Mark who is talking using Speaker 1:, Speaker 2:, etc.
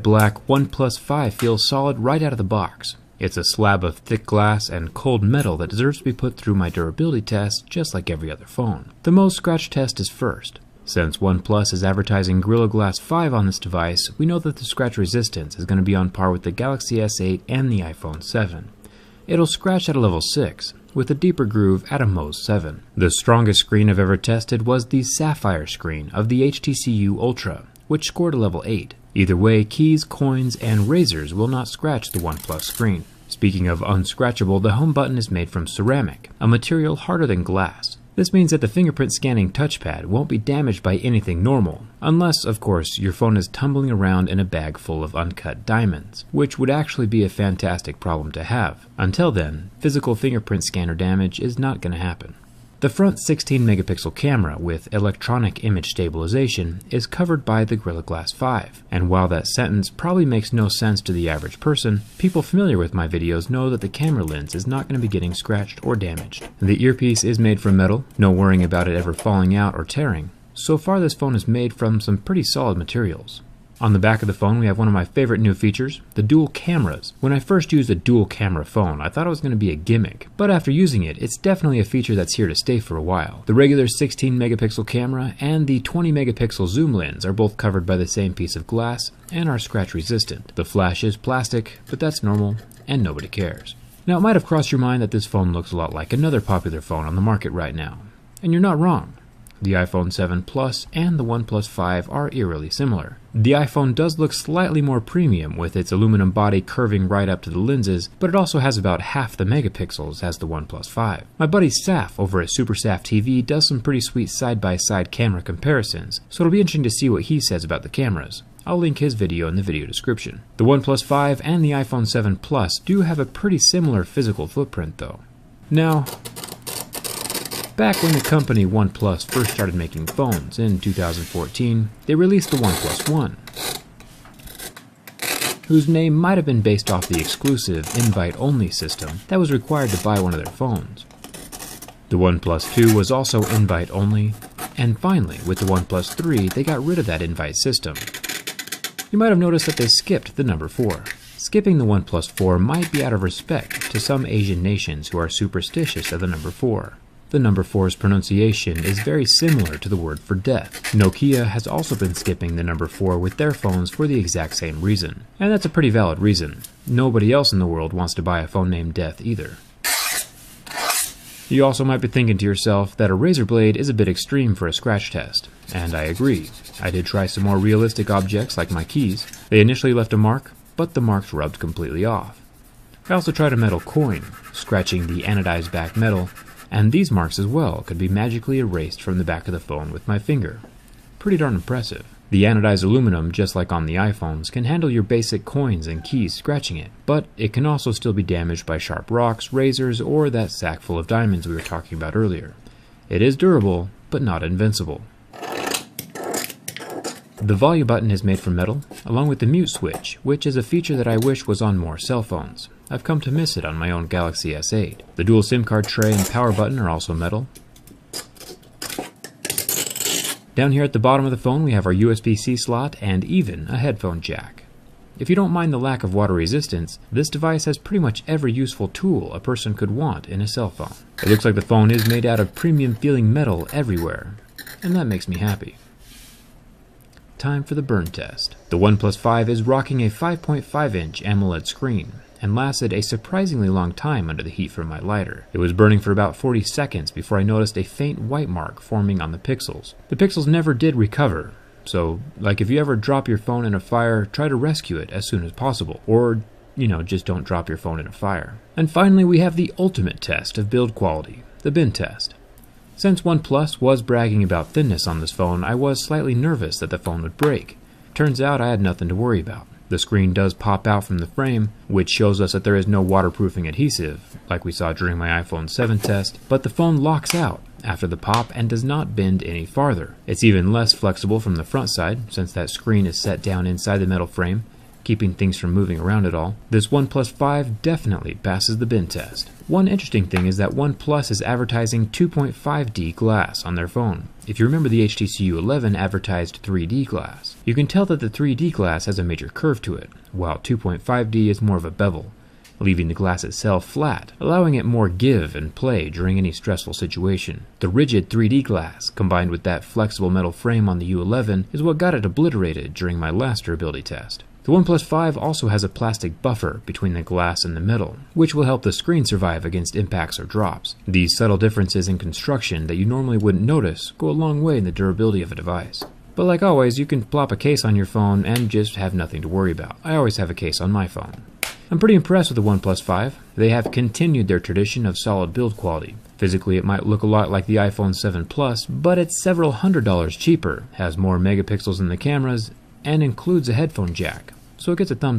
Speaker 1: black OnePlus 5 feels solid right out of the box. It's a slab of thick glass and cold metal that deserves to be put through my durability test just like every other phone. The Mohs scratch test is first. Since OnePlus is advertising Gorilla Glass 5 on this device, we know that the scratch resistance is going to be on par with the Galaxy S8 and the iPhone 7. It'll scratch at a level 6, with a deeper groove at a Mohs 7. The strongest screen I've ever tested was the Sapphire screen of the HTC Ultra, which scored a level 8. Either way, keys, coins, and razors will not scratch the OnePlus screen. Speaking of unscratchable, the home button is made from ceramic, a material harder than glass. This means that the fingerprint scanning touchpad won't be damaged by anything normal, unless, of course, your phone is tumbling around in a bag full of uncut diamonds, which would actually be a fantastic problem to have. Until then, physical fingerprint scanner damage is not going to happen. The front 16-megapixel camera with electronic image stabilization is covered by the Gorilla Glass 5, and while that sentence probably makes no sense to the average person, people familiar with my videos know that the camera lens is not going to be getting scratched or damaged. The earpiece is made from metal, no worrying about it ever falling out or tearing. So far this phone is made from some pretty solid materials. On the back of the phone we have one of my favorite new features, the dual cameras. When I first used a dual camera phone, I thought it was going to be a gimmick, but after using it, it's definitely a feature that's here to stay for a while. The regular 16-megapixel camera and the 20-megapixel zoom lens are both covered by the same piece of glass and are scratch resistant. The flash is plastic, but that's normal and nobody cares. Now it might have crossed your mind that this phone looks a lot like another popular phone on the market right now, and you're not wrong. The iPhone 7 Plus and the OnePlus 5 are eerily similar. The iPhone does look slightly more premium with its aluminum body curving right up to the lenses, but it also has about half the megapixels as the OnePlus 5. My buddy Saf over at SuperSaf TV does some pretty sweet side-by-side camera comparisons, so it'll be interesting to see what he says about the cameras. I'll link his video in the video description. The OnePlus 5 and the iPhone 7 Plus do have a pretty similar physical footprint though. Now, back when the company OnePlus first started making phones in 2014, they released the OnePlus One, whose name might have been based off the exclusive invite-only system that was required to buy one of their phones. The OnePlus 2 was also invite-only, and finally, with the OnePlus 3, they got rid of that invite system. You might have noticed that they skipped the number 4. Skipping the OnePlus 4 might be out of respect to some Asian nations who are superstitious of the number 4. The number 4's pronunciation is very similar to the word for death. Nokia has also been skipping the number 4 with their phones for the exact same reason. And that's a pretty valid reason. Nobody else in the world wants to buy a phone named Death either. You also might be thinking to yourself that a razor blade is a bit extreme for a scratch test. And I agree. I did try some more realistic objects like my keys. They initially left a mark, but the marks rubbed completely off. I also tried a metal coin, scratching the anodized back metal, and these marks as well could be magically erased from the back of the phone with my finger. Pretty darn impressive. The anodized aluminum, just like on the iPhones, can handle your basic coins and keys scratching it, but it can also still be damaged by sharp rocks, razors, or that sack full of diamonds we were talking about earlier. It is durable, but not invincible. The volume button is made from metal, along with the mute switch, which is a feature that I wish was on more cell phones. I've come to miss it on my own Galaxy S8. The dual SIM card tray and power button are also metal. Down here at the bottom of the phone we have our USB-C slot and even a headphone jack. If you don't mind the lack of water resistance, this device has pretty much every useful tool a person could want in a cell phone. It looks like the phone is made out of premium feeling metal everywhere, and that makes me happy. Time for the burn test. The OnePlus 5 is rocking a 5.5-inch AMOLED screen and lasted a surprisingly long time under the heat from my lighter. It was burning for about 40 seconds before I noticed a faint white mark forming on the pixels. The pixels never did recover, so like if you ever drop your phone in a fire, try to rescue it as soon as possible, or just don't drop your phone in a fire. And finally we have the ultimate test of build quality, the bin test. Since OnePlus was bragging about thinness on this phone, I was slightly nervous that the phone would break. Turns out I had nothing to worry about. The screen does pop out from the frame, which shows us that there is no waterproofing adhesive, like we saw during my iPhone 7 test, but the phone locks out after the pop and does not bend any farther. It's even less flexible from the front side, since that screen is set down inside the metal frame, keeping things from moving around at all. This OnePlus 5 definitely passes the bin test. One interesting thing is that OnePlus is advertising 2.5D glass on their phone. If you remember, the HTC U11 advertised 3D glass. You can tell that the 3D glass has a major curve to it, while 2.5D is more of a bevel, leaving the glass itself flat, allowing it more give and play during any stressful situation. The rigid 3D glass, combined with that flexible metal frame on the U11, is what got it obliterated during my last durability test. The OnePlus 5 also has a plastic buffer between the glass and the metal, which will help the screen survive against impacts or drops. These subtle differences in construction that you normally wouldn't notice go a long way in the durability of a device. But like always, you can plop a case on your phone and just have nothing to worry about. I always have a case on my phone. I'm pretty impressed with the OnePlus 5. They have continued their tradition of solid build quality. Physically, it might look a lot like the iPhone 7 Plus, but it's several $100s cheaper, has more megapixels in the cameras, and includes a headphone jack. So it gets a thumbs up.